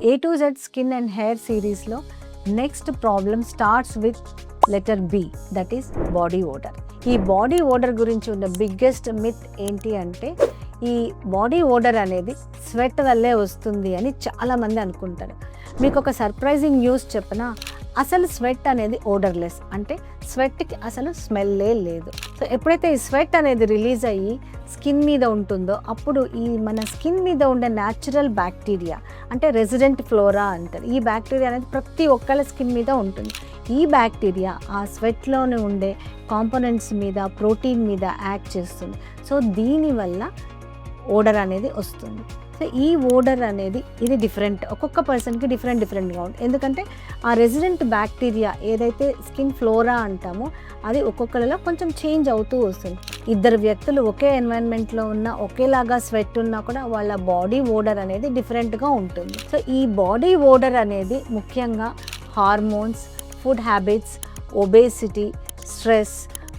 A to Z skin and hair సిరీస్లో next problem starts with letter B, that is body odour. ఈ body ఓడర్ గురించి ఉన్న biggest myth ఏంటి అంటే ఈ బాడీ ఓడర్ అనేది స్వెట్ వల్లే వస్తుంది అని చాలామంది అనుకుంటారు. మీకు ఒక సర్ప్రైజింగ్ న్యూస్ చెప్పనా, అసలు స్వెట్ అనేది ఓడర్లెస్, అంటే స్వెట్కి అసలు స్మెల్లే లేదు. సో ఎప్పుడైతే ఈ స్వెట్ అనేది రిలీజ్ అయ్యి స్కిన్ మీద ఉంటుందో అప్పుడు ఈ మన స్కిన్ మీద ఉండే న్యాచురల్ బ్యాక్టీరియా, అంటే రెసిడెంట్ ఫ్లోరా అంటారు, ఈ బ్యాక్టీరియా అనేది ప్రతి ఒక్కళ్ళ స్కిన్ మీద ఉంటుంది. ఈ బ్యాక్టీరియా ఆ స్వెట్లోనే ఉండే కాంపోనెంట్స్ మీద, ప్రోటీన్ మీద యాక్ట్ చేస్తుంది. సో దీనివల్ల ఓడర్ అనేది వస్తుంది. సో ఈ ఓడర్ అనేది ఇది డిఫరెంట్, ఒక్కొక్క పర్సన్కి డిఫరెంట్గా ఉంటుంది. ఎందుకంటే ఆ రెసిడెంట్ బ్యాక్టీరియా ఏదైతే స్కిన్ ఫ్లోరా అంటామో అది ఒక్కొక్కరిలో కొంచెం చేంజ్ అవుతూ వస్తుంది. ఇద్దరు వ్యక్తులు ఒకే ఎన్వైరన్మెంట్లో ఉన్న ఒకేలాగా స్వెట్ ఉన్నా కూడా వాళ్ళ బాడీ ఓడర్ అనేది డిఫరెంట్గా ఉంటుంది. సో ఈ బాడీ ఓడర్ అనేది ముఖ్యంగా hormones, food habits, obesity, stress,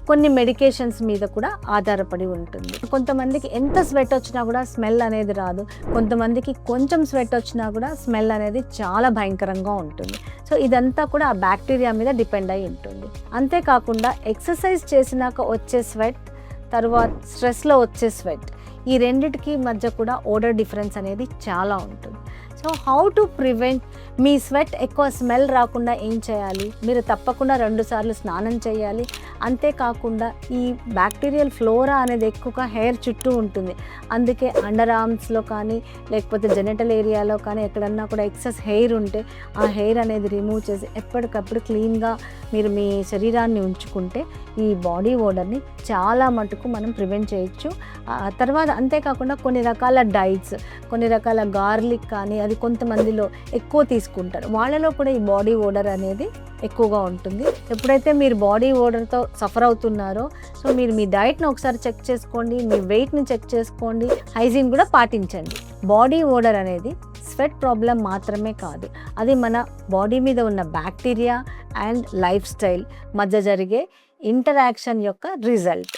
కొన్ని మెడికేషన్స్ మీద కూడా ఆధారపడి ఉంటుంది. కొంతమందికి ఎంత స్వెట్ వచ్చినా కూడా స్మెల్ అనేది రాదు, కొంతమందికి కొంచెం స్వెట్ వచ్చినా కూడా స్మెల్ అనేది చాలా భయంకరంగా ఉంటుంది. సో ఇదంతా కూడా ఆ బ్యాక్టీరియా మీద డిపెండ్ అయి ఉంటుంది. అంతేకాకుండా ఎక్సర్సైజ్ చేసినాక వచ్చే స్వెట్, తర్వాత స్ట్రెస్లో వచ్చే స్వెట్, ఈ రెండిటికి మధ్య కూడా ఓడర్ డిఫరెన్స్ అనేది చాలా ఉంటుంది. So how to prevent, me sweat ఎక్కువ స్మెల్ రాకుండా ఏం చేయాలి? మీరు తప్పకుండా 2 సార్లు స్నానం చేయాలి. అంతేకాకుండా ఈ బ్యాక్టీరియల్ ఫ్లోరా అనేది ఎక్కువగా హెయిర్ చుట్టూ ఉంటుంది. అందుకే అండర్ ఆర్మ్స్లో కానీ లేకపోతే జెనిటల్ ఏరియాలో కానీ ఎక్కడన్నా కూడా ఎక్సెస్ హెయిర్ ఉంటే ఆ హెయిర్ అనేది రిమూవ్ చేసి ఎప్పటికప్పుడు క్లీన్గా మీరు మీ శరీరాన్ని ఉంచుకుంటే ఈ బాడీ ఓడర్ని చాలా మటుకు మనం ప్రివెంట్ చేయొచ్చు. తర్వాత అంతేకాకుండా కొన్ని రకాల డైట్స్, కొన్ని రకాల గార్లిక్ కానీ అది కొంతమందిలో ఎక్కువ తీసుకుంటారు, వాళ్ళలో కూడా ఈ బాడీ ఓడర్ అనేది ఎక్కువగా ఉంటుంది. ఎప్పుడైతే మీరు బాడీ ఓడర్తో సఫర్ అవుతున్నారో సో మీరు మీ డైట్ని ఒకసారి చెక్ చేసుకోండి, మీ వెయిట్ని చెక్ చేసుకోండి, హైజీన్ కూడా పాటించండి. బాడీ ఓడర్ అనేది స్వెట్ ప్రాబ్లం మాత్రమే కాదు, అది మన బాడీ మీద ఉన్న బ్యాక్టీరియా అండ్ లైఫ్ స్టైల్ మధ్య జరిగే ఇంటరాక్షన్ యొక్క రిజల్ట్.